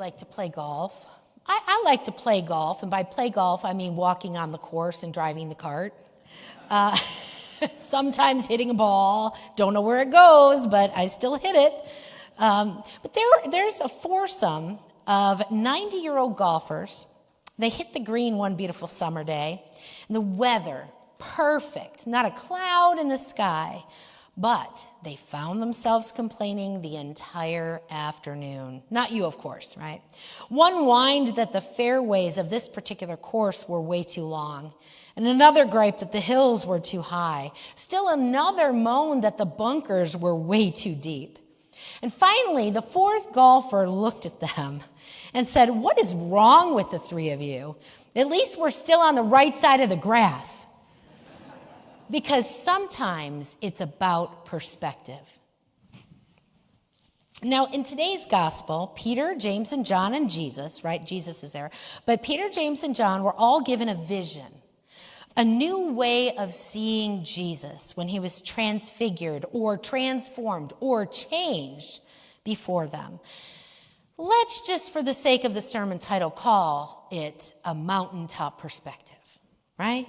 like to play golf. I like to play golf, and by play golf, I mean walking on the course and driving the cart. Sometimes hitting a ball, don't know where it goes, but I still hit it. But there's a foursome of 90-year-old golfers. They hit the green one beautiful summer day, and the weather, perfect, not a cloud in the sky. But they found themselves complaining the entire afternoon. Not you, of course, right? One whined that the fairways of this particular course were way too long, and another griped that the hills were too high. Still another moaned that the bunkers were way too deep. And finally, the fourth golfer looked at them and said, "What is wrong with the three of you? At least we're still on the right side of the grass." Because sometimes it's about perspective. Now, in today's gospel, Peter, James, and John, and Jesus, right? Jesus is there. But Peter, James, and John were all given a vision, a new way of seeing Jesus when he was transfigured or transformed or changed before them. Let's just, for the sake of the sermon title, call it a mountaintop perspective, right?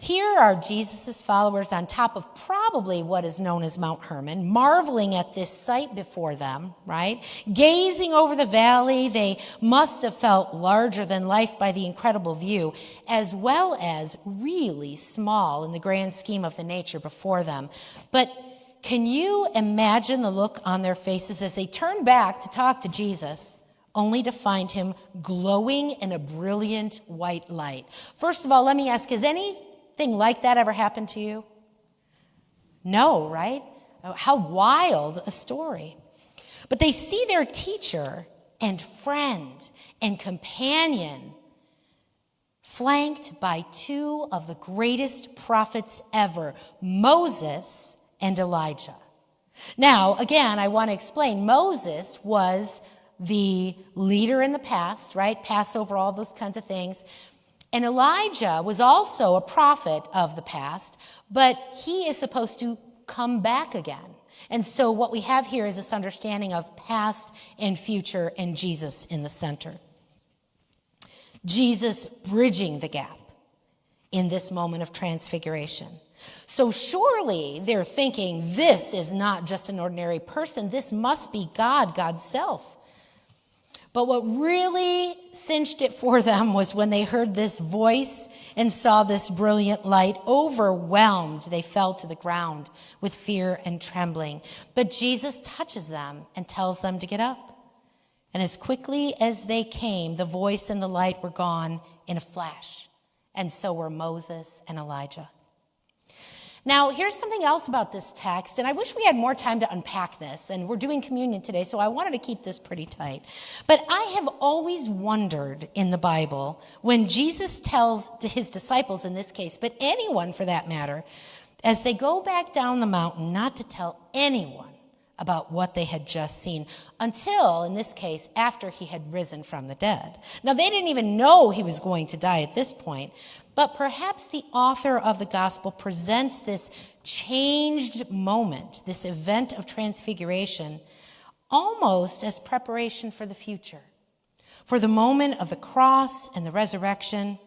Here are Jesus' followers on top of probably what is known as Mount Hermon, marveling at this sight before them, right? Gazing over the valley, they must have felt larger than life by the incredible view, as well as really small in the grand scheme of the nature before them. But can you imagine the look on their faces as they turn back to talk to Jesus, only to find him glowing in a brilliant white light? First of all, let me ask, has anything like that ever happened to you? No, right? How wild a story. But they see their teacher and friend and companion flanked by two of the greatest prophets ever, Moses and Elijah. Now, again, I want to explain. Moses was the leader in the past, right? Passover, all those kinds of things. And Elijah was also a prophet of the past, but he is supposed to come back again. And so what we have here is this understanding of past and future and Jesus in the center. Jesus bridging the gap in this moment of transfiguration. So surely they're thinking, this is not just an ordinary person. This must be God, God's self. But what really cinched it for them was when they heard this voice and saw this brilliant light. Overwhelmed, they fell to the ground with fear and trembling. But Jesus touches them and tells them to get up. And as quickly as they came, the voice and the light were gone in a flash. And so were Moses and Elijah. Now, here's something else about this text, and I wish we had more time to unpack this, and we're doing communion today, so I wanted to keep this pretty tight. But I have always wondered in the Bible, when Jesus tells to his disciples in this case, but anyone for that matter, as they go back down the mountain, not to tell anyone about what they had just seen, until, in this case, after he had risen from the dead. Now, they didn't even know he was going to die at this point, but perhaps the author of the gospel presents this changed moment, this event of transfiguration, almost as preparation for the future, for the moment of the cross and the resurrection.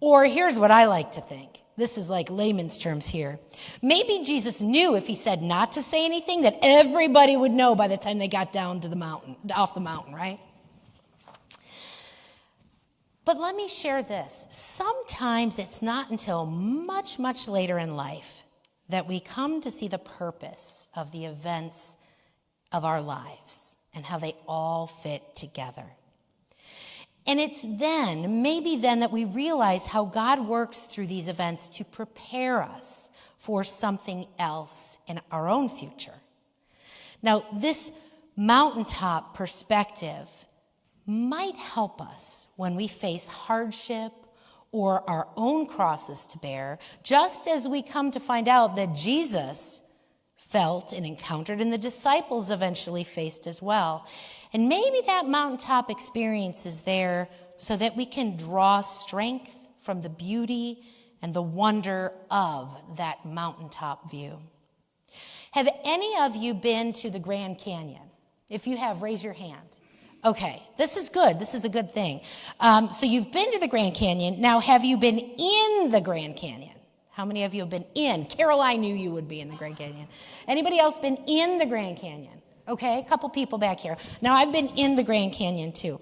Or here's what I like to think. This is like layman's terms here. Maybe Jesus knew if he said not to say anything that everybody would know by the time they got down to the mountain, off the mountain, right? But let me share this. Sometimes it's not until much, much later in life that we come to see the purpose of the events of our lives and how they all fit together. And it's then, maybe then, that we realize how God works through these events to prepare us for something else in our own future. Now, this mountaintop perspective might help us when we face hardship or our own crosses to bear, just as we come to find out that Jesus felt and encountered and the disciples eventually faced as well. And maybe that mountaintop experience is there so that we can draw strength from the beauty and the wonder of that mountaintop view. Have any of you been to the Grand Canyon? If you have, raise your hand. Okay, this is good. This is a good thing. So you've been to the Grand Canyon. Now, have you been in the Grand Canyon? How many of you have been in? Carol, I knew you would be in the Grand Canyon. Anybody else been in the Grand Canyon? Okay, a couple people back here. Now, I've been in the Grand Canyon too.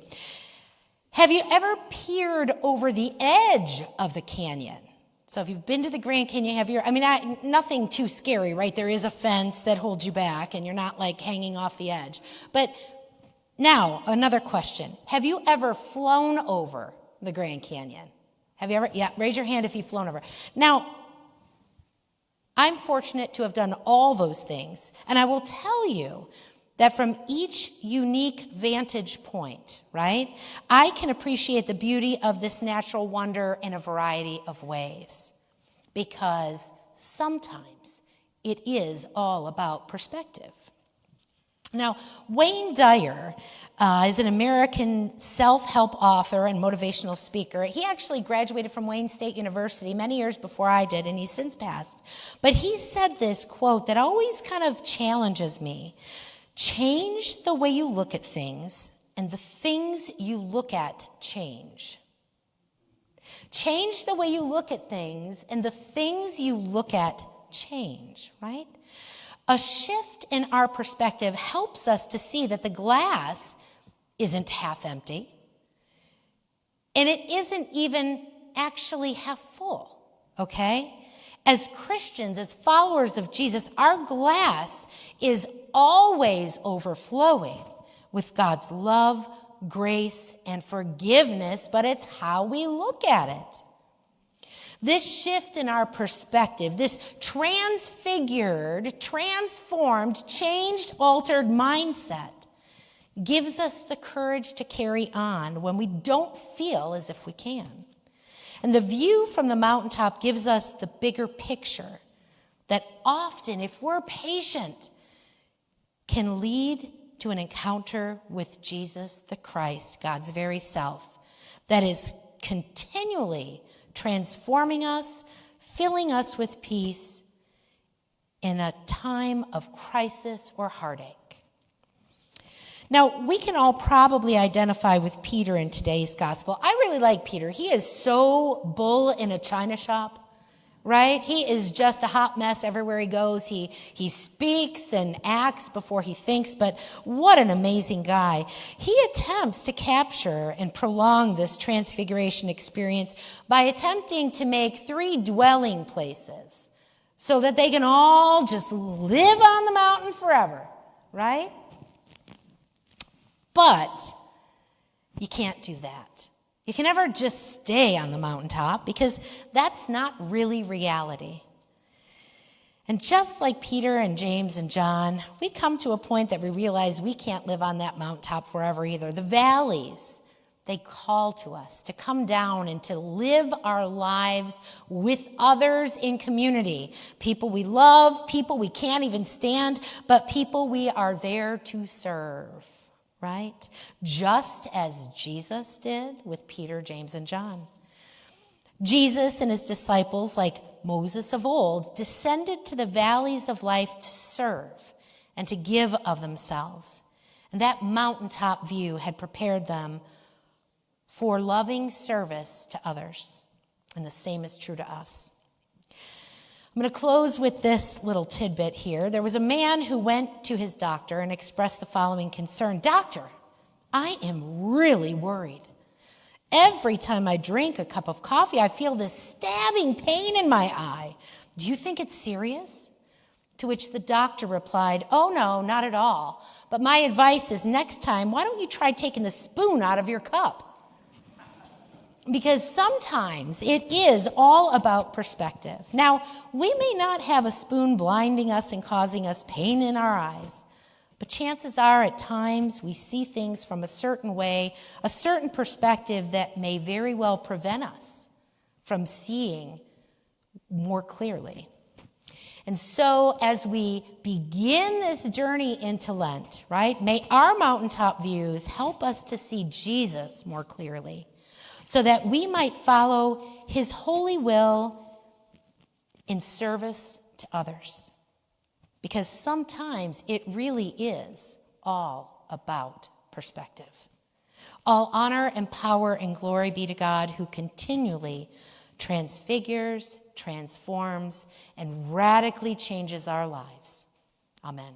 Have you ever peered over the edge of the canyon? So if you've been to the Grand Canyon, nothing too scary, right? There is a fence that holds you back and you're not like hanging off the edge. But now, another question. Have you ever flown over the Grand Canyon? Have you ever? Yeah, raise your hand if you've flown over. Now, I'm fortunate to have done all those things. And I will tell you that from each unique vantage point, right, I can appreciate the beauty of this natural wonder in a variety of ways. Because sometimes it is all about perspective. Now, Wayne Dyer is an American self-help author and motivational speaker. He actually graduated from Wayne State University many years before I did, and he's since passed. But he said this quote that always kind of challenges me. Change the way you look at things, and the things you look at change. Change the way you look at things, and the things you look at change, right? A shift in our perspective helps us to see that the glass isn't half empty, and it isn't even actually half full, okay? As Christians, as followers of Jesus, our glass is always overflowing with God's love, grace, and forgiveness, but it's how we look at it. This shift in our perspective, this transfigured, transformed, changed, altered mindset gives us the courage to carry on when we don't feel as if we can. And the view from the mountaintop gives us the bigger picture that often, if we're patient, can lead to an encounter with Jesus the Christ, God's very self, that is continually transforming us, filling us with peace in a time of crisis or heartache. Now, we can all probably identify with Peter in today's gospel. I really like Peter. He is so bull in a china shop, right? He is just a hot mess everywhere he goes. He speaks and acts before he thinks, but what an amazing guy. He attempts to capture and prolong this transfiguration experience by attempting to make 3 dwelling places so that they can all just live on the mountain forever, right? But you can't do that. You can never just stay on the mountaintop because that's not really reality. And just like Peter and James and John, we come to a point that we realize we can't live on that mountaintop forever either. The valleys, they call to us to come down and to live our lives with others in community. People we love, people we can't even stand, but people we are there to serve. Right? Just as Jesus did with Peter, James, and John. Jesus and his disciples, like Moses of old, descended to the valleys of life to serve and to give of themselves. And that mountaintop view had prepared them for loving service to others. And the same is true to us. I'm going to close with this little tidbit here. There was a man who went to his doctor and expressed the following concern. Doctor, I am really worried. Every time I drink a cup of coffee, I feel this stabbing pain in my eye. Do you think it's serious? To which the doctor replied, oh no, not at all. But my advice is next time, why don't you try taking the spoon out of your cup? Because sometimes it is all about perspective. Now, we may not have a spoon blinding us and causing us pain in our eyes, but chances are at times we see things from a certain way, a certain perspective that may very well prevent us from seeing more clearly. And so as we begin this journey into Lent, right, may our mountaintop views help us to see Jesus more clearly, so that we might follow his holy will in service to others. Because sometimes it really is all about perspective. perspective. All honor and power and glory be to God, who continually transfigures, transforms, and radically changes our lives. Amen.